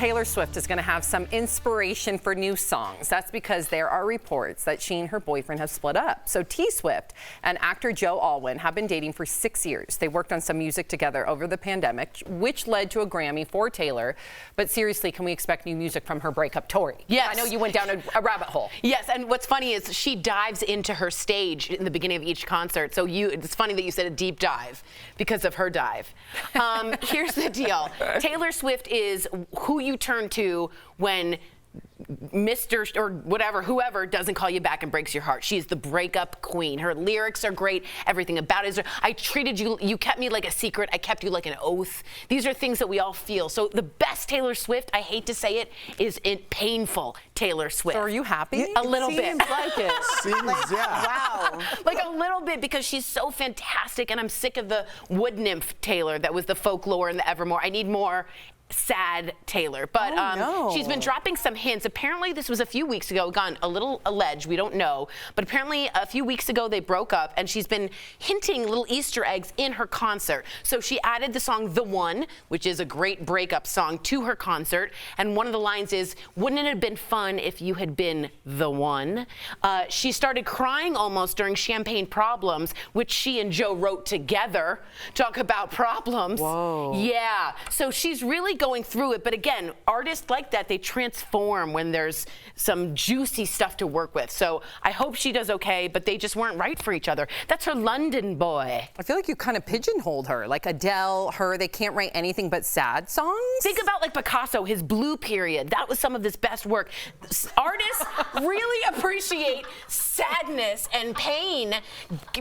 Taylor Swift is going to have some inspiration for new songs. That's because there are reports that she and her boyfriend have split up. So T-Swift and actor Joe Alwyn have been dating for 6 years. They worked on some music together over the pandemic, which led to a Grammy for Taylor. But seriously, can we expect new music from her breakup, Tori? Yes. I know you went down a rabbit hole. Yes, and what's funny is she dives into her stage in the beginning of each concert. So it's funny that you said a deep dive because of her dive. Here's the deal. Taylor Swift is who you turn to when Mr. or whatever, whoever doesn't call you back and breaks your heart. She's the breakup queen. Her lyrics are great. Everything about it is, I treated you, you kept me like a secret. I kept you like an oath. These are things that we all feel. So the best Taylor Swift, I hate to say it, is painful Taylor Swift. So are you happy? A little bit. Like it. Yeah. Wow. Like a little bit, because she's so fantastic, and I'm sick of the wood nymph Taylor that was the folklore and the Evermore. I need more sad Taylor. But no. She's been dropping some hints. Apparently this was a few weeks ago, gone a little alleged, we don't know, but apparently a few weeks ago they broke up, and she's been hinting little Easter eggs in her concert. So she added the song The One, which is a great breakup song, to her concert, and one of the lines is, wouldn't it have been fun if you had been the one? She started crying almost during Champagne Problems, which she and Joe wrote together. Talk about problems. Whoa. Yeah, so she's really going through it, but again, artists like that, they transform when there's some juicy stuff to work with. So I hope she does okay, but they just weren't right for each other. That's her London boy. I feel like you kind of pigeonholed her, like Adele, her, they can't write anything but sad songs. Think about like Picasso, his blue period. That was some of his best work. Artists really appreciate sadness and pain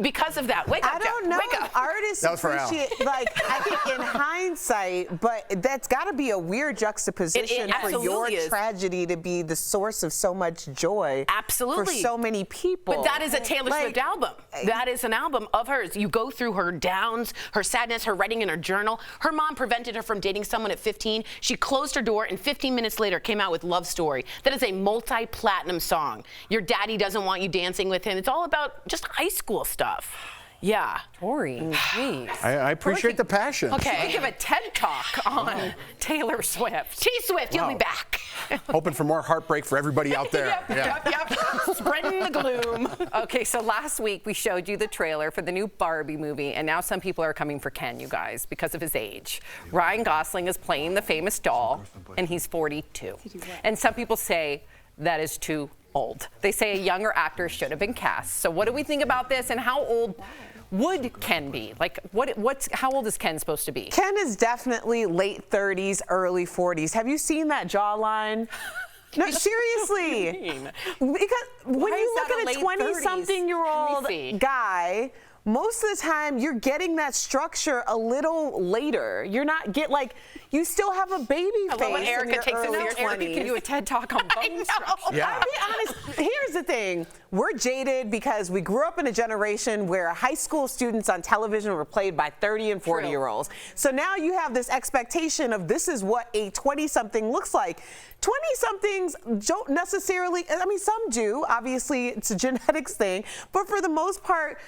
because of that. Wake up, I don't know if artists appreciate, like, I think in hindsight, but that's got to be a weird juxtaposition for your tragedy to be the source of so much joy. Absolutely. For so many people. But that is a Taylor Swift album. That is an album of hers. You go through her downs, her sadness, her writing in her journal. Her mom prevented her from dating someone at 15. She closed her door, and 15 minutes later came out with Love Story. That is a multi-platinum song. Your daddy doesn't want you dancing with him. It's all about just high school stuff. Yeah. Tori, jeez. I appreciate the passion. Okay. You give a TED Talk on Taylor Swift. T-Swift, you'll be back. Hoping for more heartbreak for everybody out there. Yep. Spreading the gloom. Okay, so last week we showed you the trailer for the new Barbie movie, and now some people are coming for Ken, you guys, because of his age. Ryan Gosling is playing the famous doll, and he's 42. And some people say that is too old. They say a younger actor should have been cast. So what do we think about this, and how old would Ken be? Like, how old is Ken supposed to be? Ken is definitely late 30s, early 40s. Have you seen that jawline? No, seriously. Because when you look at a 20-something-year-old guy, most of the time you're getting that structure a little later. You're not you still have a baby face. When Erica takes it Erica can do a TED Talk on bone structure. Yeah. I'll be honest, here's the thing. We're jaded because we grew up in a generation where high school students on television were played by 30 and 40-year-olds. So now you have this expectation of this is what a 20-something looks like. 20-somethings don't necessarily, I mean, some do. Obviously, it's a genetics thing. But for the most part,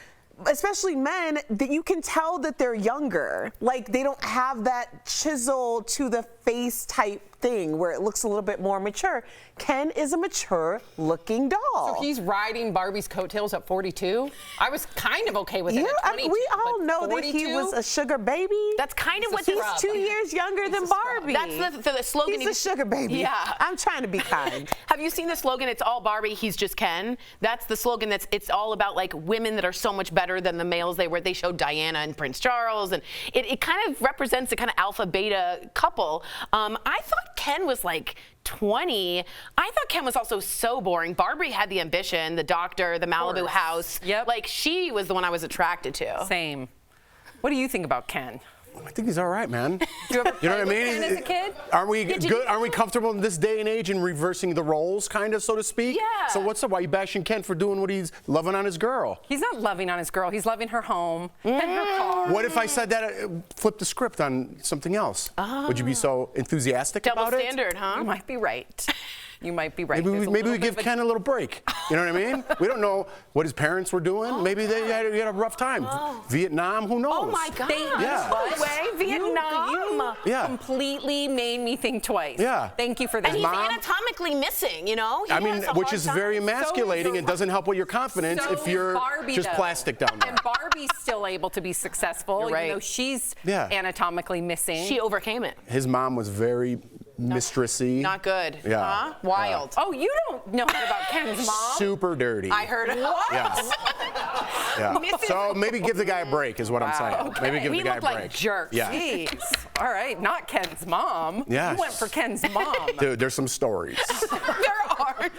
especially men, that you can tell that they're younger. Like, they don't have that chisel to the face type thing where it looks a little bit more mature. Ken is a mature looking doll. So he's riding Barbie's coattails at 42? I was kind of okay with it at 22. We all know that he was a sugar baby. That's kind of what he's 2 years younger than Barbie. That's the slogan. He's a sugar baby. Yeah. I'm trying to be kind. Have you seen the slogan, it's all Barbie, he's just Ken? That's the slogan. It's all about like women that are so much better than the males they showed Diana and Prince Charles, and it kind of represents a kind of alpha beta couple. I thought Ken was like 20. I thought Ken was also so boring. Barbie had the ambition, the doctor, the Malibu house. Yep. Like, she was the one I was attracted to. Same. What do you think about Ken? I think he's all right, man. You ever You know what I mean? Ken as a kid? Aren't we good? Aren't we comfortable in this day and age in reversing the roles, kind of, so to speak? Yeah. So what's up? Why are you bashing Ken for doing what he's loving on his girl? He's not loving on his girl. He's loving her home and her car. What if I said that, flipped the script on something else? Would you be so enthusiastic Double about it? standard, huh? You might be right. You might be right. Maybe we give Ken a little break. You know what I mean? We don't know what his parents were doing. Maybe they had a rough time. Vietnam, who knows? Oh my God. Yeah. No way, Vietnam. You completely made me think twice. Yeah. Thank you for that. And he's Mom? anatomically missing, you know? He I mean, has a which hard is time. very emasculating and doesn't help with your confidence So if you're is Barbie, just though. plastic down there. And Barbie's still able to be successful, You're right. even though she's Yeah. anatomically missing. She overcame it. His mom was very mistressy. Not good. Yeah. Huh? Wild. Oh, you don't know about Ken's mom? Super dirty. I heard it. Yes. Yeah. So maybe give the guy a break is what I'm saying. Maybe give We the guy look a like break. jerks. Yeah. Jeez. All right, not Ken's mom. Yes. You went for Ken's mom. Dude, there's some stories. There are.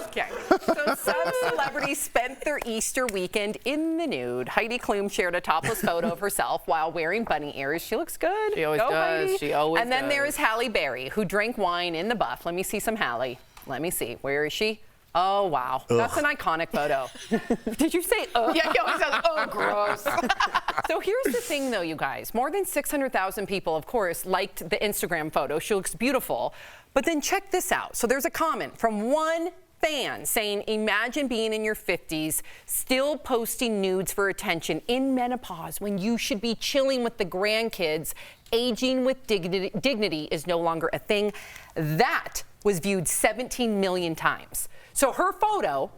Okay. So some celebrities spent their Easter weekend in the nude. Heidi Klum shared a topless photo of herself while wearing bunny ears. She looks good. She always Go, does. Heidi. She always And then does. there is Halle Berry, who drank wine in the buff. Let me see some Halle. Let me see. Where is she? Oh, wow. That's an iconic photo. Did you say, ugh? Yeah, he always says, oh, gross. So here's the thing, though, you guys. More than 600,000 people, of course, liked the Instagram photo. She looks beautiful. But then check this out. So there's a comment from one fan saying, imagine being in your 50s, still posting nudes for attention in menopause when you should be chilling with the grandkids. Aging with dignity is no longer a thing. That was viewed 17 million times. So her photo,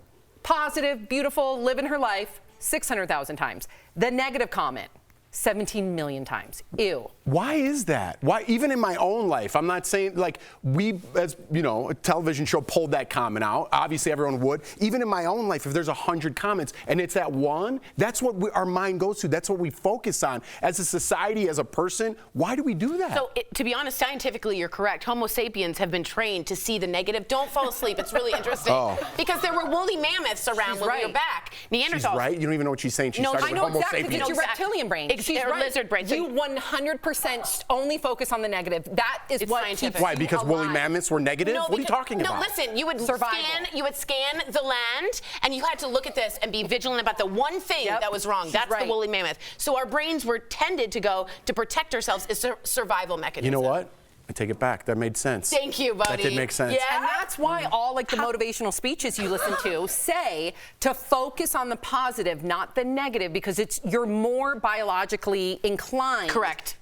positive, beautiful, living her life, 600,000 times. The negative comment, 17 million times. Ew. Why is that? Why, even in my own life, I'm not saying, like, we, as, you know, a television show pulled that comment out. Obviously, everyone would. Even in my own life, if there's 100 comments and it's that one, that's what our mind goes to. That's what we focus on. As a society, as a person, why do we do that? So, to be honest, scientifically, you're correct. Homo sapiens have been trained to see the negative. Don't fall asleep. It's really interesting. Because there were woolly mammoths around when we were back. She's right. You don't even know what she's saying. She started I with know Homo exactly. sapiens. It's your reptilian brain. She's or right. lizard brain. So You 100% only focus on the negative. That is It's what scientific. keeps Why? you Because woolly alive. mammoths were negative? What are you talking about? No, listen. You would Survival. scan the land, and you had to look at this and be vigilant about the one thing that was wrong. That's the woolly mammoth. So our brains were tended to go to protect ourselves as a survival mechanism. You know what? I take it back. That made sense. Thank you, buddy. That did make sense. Yeah. And that's why all like the motivational speeches you listen to say to focus on the positive, not the negative, because you're more biologically inclined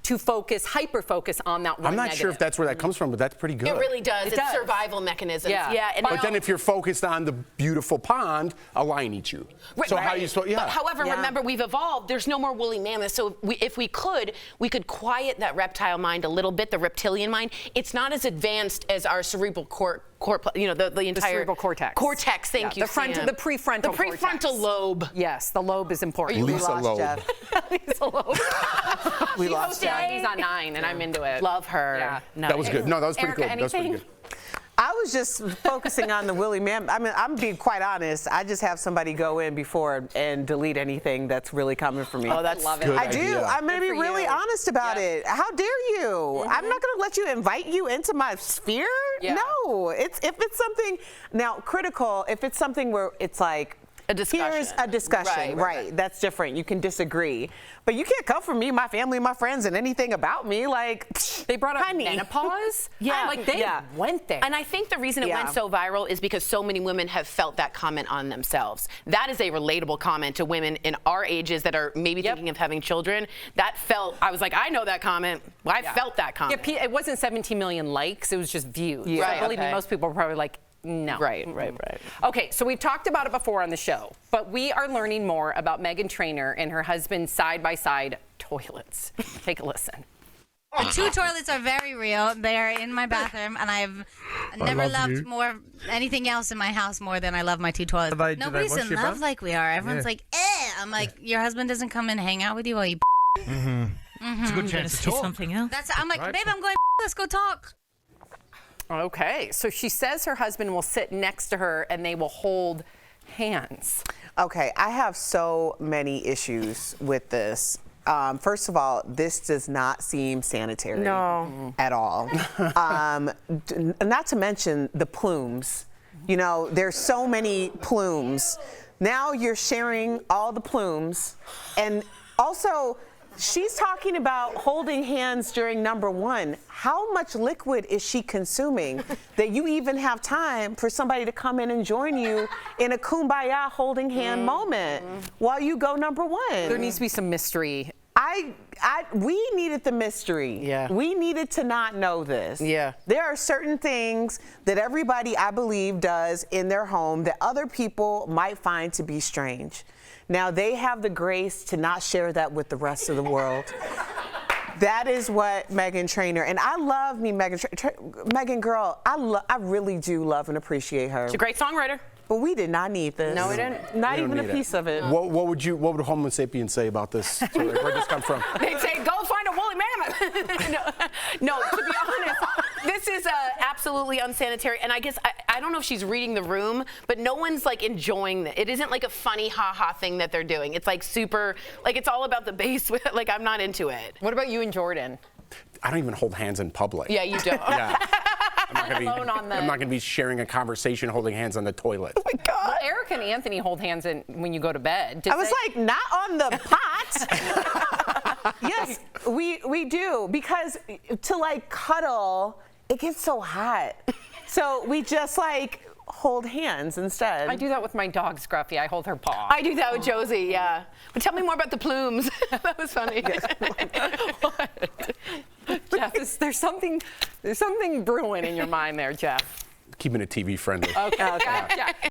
to focus, hyper-focus on that one I'm not negative. sure if that's where that comes from, but that's pretty good. It really does. It It's does. survival mechanisms. Yeah. And But then if you're focused on the beautiful pond, a lion eats you. So how you supposed? Yeah. But however, remember, we've evolved. There's no more woolly mammoths. So if we could quiet that reptile mind a little bit, the reptilian mind. It's not as advanced as our cerebral you know, the entire cerebral cortex. Cortex, thank you. The prefrontal The prefrontal lobe. Yes, the lobe is important. Lisa Loeb. Lisa Loeb. We She lost hosted Jeff. 90s on 9, and I'm into it. Love her. Yeah. That was good. No, that was pretty Erica, good. That was pretty anything? good. I was just focusing on the woolly mammoth. I mean, I'm being quite honest. I just have somebody go in before and delete anything that's really coming for me. Oh, that's Love it. Good I do. idea. I'm going to be Good for really you. honest about it. How dare you? I'm not going to let you invite you into my sphere. Yeah. No. If it's something now critical, if it's something where it's like A discussion. here's a discussion, right? That's different. You can disagree, but you can't come for me, my family, my friends, and anything about me. Like They brought up honey. menopause. Yeah. Like they went there. And I think the reason it went so viral is because so many women have felt that comment on themselves. That is a relatable comment to women in our ages that are maybe thinking of having children. I was like, I know that comment. Well, I felt that comment. Yeah, it wasn't 17 million likes. It was just views. Yeah. So believe me, most people were probably like, no. Right. Okay, so we've talked about it before on the show, but we are learning more about Meghan Trainor and her husband's side-by-side toilets. Take a listen. The two toilets are very real. They're in my bathroom, and I've never loved more anything else in my house more than I love my two toilets. Nobody's in love like we are. Everyone's like, eh. I'm like, your husband doesn't come and hang out with you while you. It's a good chance to talk. Something else. I'm like, babe, I'm going. Let's go talk. Okay, so she says her husband will sit next to her and they will hold hands. Okay, I have so many issues with this. First of all, this does not seem sanitary at all. Not to mention the plumes. You know, there's so many plumes. Now you're sharing all the plumes. And also, She's talking about holding hands during number one. How much liquid is she consuming that you even have time for somebody to come in and join you in a kumbaya holding hand moment while you go number one? There needs to be some mystery. We needed the mystery. Yeah. We needed to not know this. Yeah. There are certain things that everybody, I believe, does in their home that other people might find to be strange. Now, they have the grace to not share that with the rest of the world. That is what Meghan Trainor, and I love me, Meghan girl, I really do love and appreciate her. She's a great songwriter. But we did not need this. No, we didn't. Not We don't even a need piece of it. What would Homo sapien say about this? Where'd this come from? They'd say, go find a woolly mammoth. no, to be honest, this is absolutely unsanitary. And I guess, I don't know if she's reading the room, but no one's like enjoying it. It isn't like a funny ha-ha thing that they're doing. It's like super, like it's all about the bass. Like I'm not into it. What about you and Jordan? I don't even hold hands in public. Yeah, you don't. Yeah. I'm not going to be sharing a conversation holding hands on the toilet. Oh my God. Well, Eric and Anthony hold hands when you go to bed. I was like, not on the pot. Yes, we do, because to like cuddle, it gets so hot. So we just like hold hands instead. I do that with my dog Scruffy. I hold her paw. I do that with Josie, yeah. But tell me more about the plumes. That was funny. Jeff, there's something brewing in your mind there, Jeff. Keeping it TV friendly. Okay.